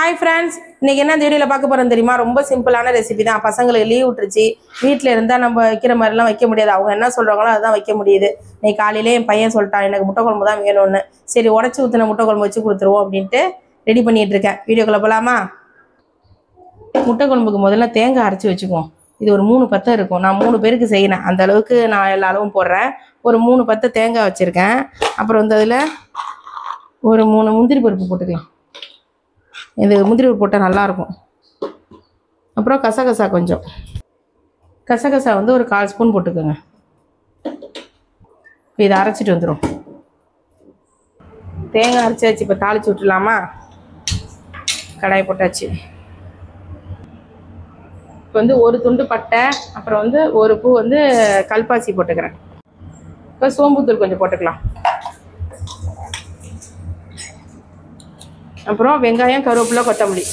Hi friends, இன்னைக்கு என்ன இந்த வீடியோவில் பார்க்க போகிறோம் தெரியுமா? ரொம்ப சிம்பிளான ரெசிபி தான். பசங்களுக்கு லீவ் விட்டுருச்சு, வீட்டில் இருந்தால் நம்ம வைக்கிற மாதிரிலாம் வைக்க முடியாது. அவங்க என்ன சொல்கிறாங்களோ அதுதான் வைக்க முடியுது. இன்னைக்கு காலையிலே என் பையன் சொல்லிட்டான் எனக்கு முட்டை குழம்பு தான் வேணும்னு. சரி, உடச்சி ஊற்றின முட்டை குழம்பு வச்சு கொடுத்துருவோம் அப்படின்ட்டு ரெடி பண்ணிகிட்டு இருக்கேன். வீடியோக்குள்ளே போகலாமா? முட்டை குழம்புக்கு முதல்ல தேங்காய் அரைச்சி வச்சுக்குவோம். இது ஒரு 3 பத்தை இருக்கும். நான் 3 பேருக்கு செய்யணும், அந்த அளவுக்கு நான் எல்லா அளவும் போடுறேன். ஒரு 3 பத்தை தேங்காய் வச்சுருக்கேன். அப்புறம் வந்து அதில் ஒரு 3 முந்திரி பருப்பு போட்டுக்கலாம். இது முந்திரி பருப்பு போட்டால் நல்லாயிருக்கும். அப்புறம் கசகசா கொஞ்சம், கசகசா வந்து ஒரு 1/4 ஸ்பூன் போட்டுக்கோங்க. இப்போ இதை அரைச்சிட்டு வந்துடும். தேங்காய் அரைச்சாச்சு, இப்போ தாளித்து விட்டுலாமா? கடாய் போட்டாச்சு. இப்போ வந்து ஒரு துண்டு பட்டை, அப்புறம் வந்து ஒரு பூ வந்து கல்பாசி போட்டுக்கிறேன். இப்போ சோம்புத்தூள் கொஞ்சம் போட்டுக்கலாம். அப்புறம் வெங்காயம், கருவேப்பிலை, கொத்தமல்லி.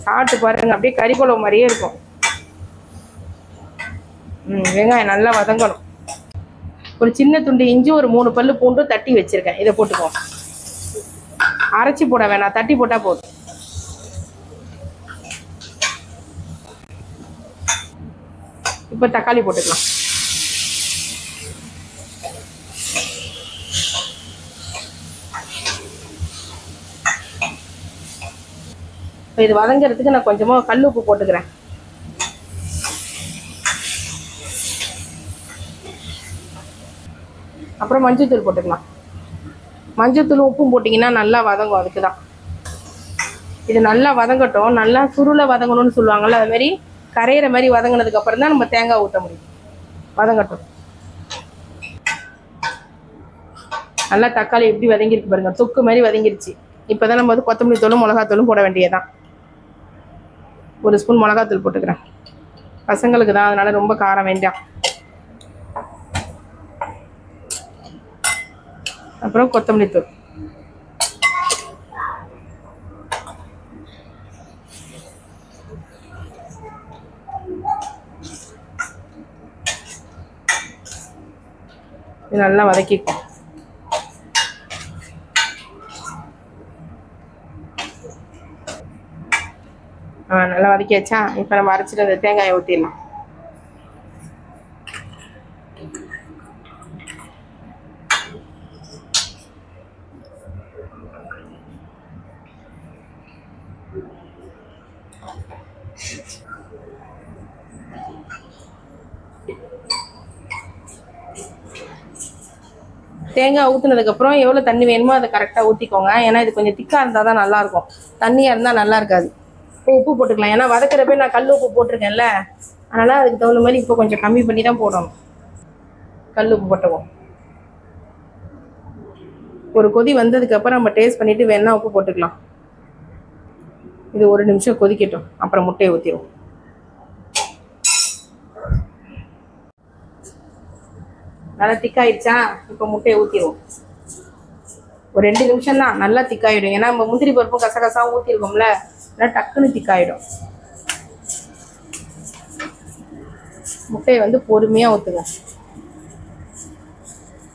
சாப்பிட்டு பாருங்க, அப்படியே கறி குழம்பு மாதிரியே இருக்கும். வெங்காயம் நல்லா வதங்கணும். ஒரு சின்ன துண்டு இஞ்சி, ஒரு 3 பல்லு பூண்டு தட்டி வச்சிருக்கேன். இதை போட்டுக்குவோம். அரைச்சி போட வேணாம், தட்டி போட்டால் போதும். இப்போ தக்காளி போட்டுக்கலாம். இப்போ இது வதங்கிறதுக்கு நான் கொஞ்சமாக கல் உப்பு போட்டுக்கிறேன். அப்புறம் மஞ்சள்தூள் போட்டுக்கலாம். மஞ்சள்தூள் உப்பும் போட்டிங்கன்னா நல்லா வதங்கும், அதுக்கு தான். இது நல்லா வதங்கட்டும். நல்லா சுருளை வதங்கணும்னு சொல்லுவாங்கள்ல, அதுமாரி கரையிற மாதிரி வதங்கினதுக்கு அப்புறம் தான் நம்ம தேங்காய் ஊற்ற முடியும். வதங்கட்டும். நல்லா தக்காளி எப்படி வதங்கிருக்கு பாருங்க, தொக்கு மாதிரி வதங்கிருச்சு. இப்போ தான் நம்ம வந்து கொத்தமல்லி தூளும் மிளகாத்தூளும் போட வேண்டியதான். 1 ஸ்பூன் மிளகாத்தூள் போட்டுக்கிறேன். பசங்களுக்கு தான், அதனால ரொம்ப காரம் வேண்டாம். அப்புறம் கொத்தமல்லி தூள். இது நல்லா வதக்கிக்கும். நல்லா வதக்கியாச்சா? இப்போ நம்ம அரைச்சிட்டு அந்த தேங்காயை ஊற்றிடலாம். தேங்காய் ஊற்றுனதுக்கப்புறம் எவ்வளோ தண்ணி வேணுமோ அதை கரெக்டாக ஊற்றிக்கோங்க. ஏன்னா இது கொஞ்சம் திக்காக இருந்தால் தான் நல்லாயிருக்கும், தண்ணியாக இருந்தால் நல்லா இருக்காது. இப்போ உப்பு போட்டுக்கலாம். ஏன்னா வதக்கிறப்ப நான் கல் உப்பு போட்டிருக்கேன்ல, அதனால் அதுக்கு தகுந்த மாதிரி இப்போ கொஞ்சம் கம்மி பண்ணி தான் போடணும். கல் உப்பு போட்டுவோம். ஒரு கொதி வந்ததுக்கப்புறம் நம்ம டேஸ்ட் பண்ணிவிட்டு வேணால் உப்பு போட்டுக்கலாம். இது 1 நிமிஷம் கொதிக்கட்டும், அப்புறம் முட்டையை ஊற்றிடுவோம். நல்லா திக்காயிடுச்சா? இப்போ முட்டையை ஊற்றிடுவோம். ஒரு 2 நிமிஷம் தான், நல்லா திக்காயிடும். ஏன்னா நம்ம முந்திரி பருப்பும் கசகசாவும் ஊற்றிருக்கோம்ல, நல்லா டக்குன்னு திக்காயிடும். முட்டையை வந்து பொறுமையாக ஊற்றுங்க.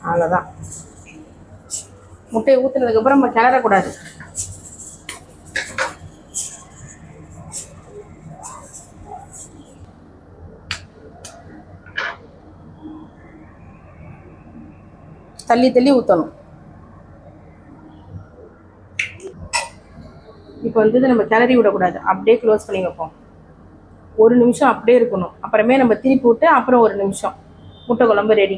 அவ்வளோதான். முட்டையை ஊற்றுனதுக்கப்புறம் நம்ம கிளறக்கூடாது. தள்ளி தள்ளி ஊற்றணும். இப்போ வந்து நம்ம கிளறி விடக்கூடாது, அப்படியே க்ளோஸ் பண்ணி வைப்போம். 1 நிமிஷம் அப்படியே இருக்கணும். அப்புறமே நம்ம திருப்பி விட்டு அப்புறம் 1 நிமிஷம். முட்டை குழம்பு ரெடி.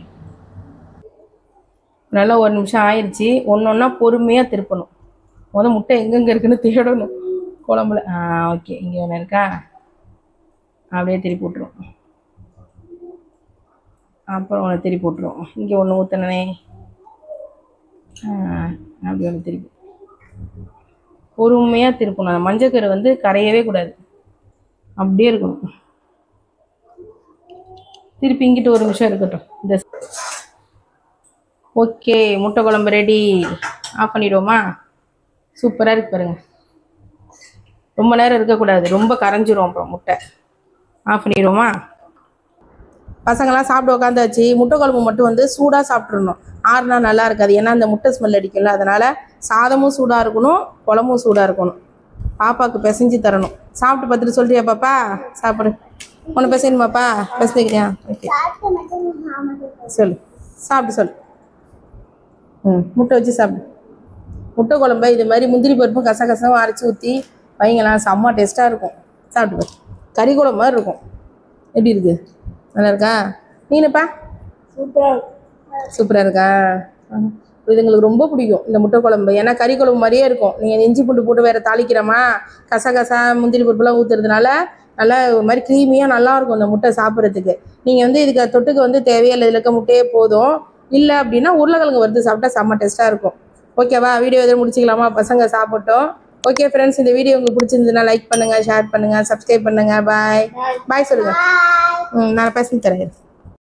நல்லா 1 நிமிஷம் ஆயிடுச்சு. ஒன்றா பொறுமையாக திருப்பணும். முட்டை எங்கெங்கே இருக்குன்னு தேடணும் குழம்புல. ஓகே, இங்கே ஒன்று இருக்கா, அப்படியே திருப்பி விட்டுரும். அப்புறம் ஒன்று திருப்பி விட்டுரும். இங்கே ஒன்று ஊற்றினே, அப்படி ஒன்று திருப்பி பொறுமையாக திருப்பணும். அந்த மஞ்சக்கரு வந்து கரையவே கூடாது, அப்படியே இருக்கணும். திருப்பி இங்கிட்டு 1 நிமிஷம் இருக்கட்டும். இந்த ஓகே, முட்டை குழம்பு ரெடி. ஆஃப் பண்ணிவிடுவோமா? சூப்பராக இருக்கு பாருங்க. ரொம்ப நேரம் இருக்கக்கூடாது, ரொம்ப கரைஞ்சிரும் அப்புறம் முட்டை. ஆஃப் பண்ணிடுவோமா? பசங்களாம் சாப்பிட்டு உட்காந்தாச்சு. முட்டை குழம்பு மட்டும் வந்து சூடாக சாப்பிட்றணும். ஆறுனா நல்லா இருக்காது, ஏன்னா அந்த முட்டை ஸ்மெல் அடிக்கும்ல. அதனால் சாதமும் சூடாக இருக்கணும், குழம்பும் சூடாக இருக்கணும். பாப்பாவுக்கு பிசைஞ்சு தரணும். சாப்பிட்டு பார்த்துட்டு சொல்றியா பாப்பா? சாப்பிடு. ஒன்று பிசையணுமாப்பா? பிசைக்கிறியா? ஓகே சொல்லு, சாப்பிட்டு சொல்லு. முட்டை வச்சு சாப்பிடு. முட்டை குழம்பு இது மாதிரி முந்திரி பருப்பும் கசகசம் அரைச்சி ஊற்றி வைங்களாம், செம்ம டேஸ்ட்டாக இருக்கும். சாப்பிட்டு பாரு, கறி குழம்பு மாதிரி இருக்கும். எப்படி இருக்குது? நல்லா இருக்கா? நீனப்பா? சூப்பராக இருக்கா? இதுங்களுக்கு ரொம்ப பிடிக்கும் இந்த முட்டை குழம்பு, ஏன்னா கறி குழம்பு மாதிரியே இருக்கும். நீங்கள் இஞ்சி பூண்டு போட்டு வேறு தாளிக்கிறோமா, கசகசா முந்திரி பருப்புலாம் ஊற்றுறதுனால நல்லா ஒரு மாதிரி க்ரீமியாக நல்லாயிருக்கும் இந்த முட்டை சாப்பிட்றதுக்கு. நீங்கள் வந்து இதுக்கு தொட்டுக்கு வந்து தேவையில்லை, இதில் இருக்க முட்டையே போதும். இல்லை அப்படின்னா உருளைக்கிழங்கு வறுத்து சாப்பிட்டா செம்ம டேஸ்ட்டாக இருக்கும். ஓகேவா? வீடியோ எதுவும் முடிச்சிக்கலாமா? பசங்க சாப்பிட்டோம். ஓகே ஃப்ரெண்ட்ஸ், இந்த வீடியோ உங்களுக்கு பிடிச்சிருந்ததுன்னா லைக் பண்ணுங்கள், ஷேர் பண்ணுங்கள், சப்ஸ்கிரைப் பண்ணுங்கள். பாய் பாய் சொல்லுங்கள். நான் பேசி தரேன்.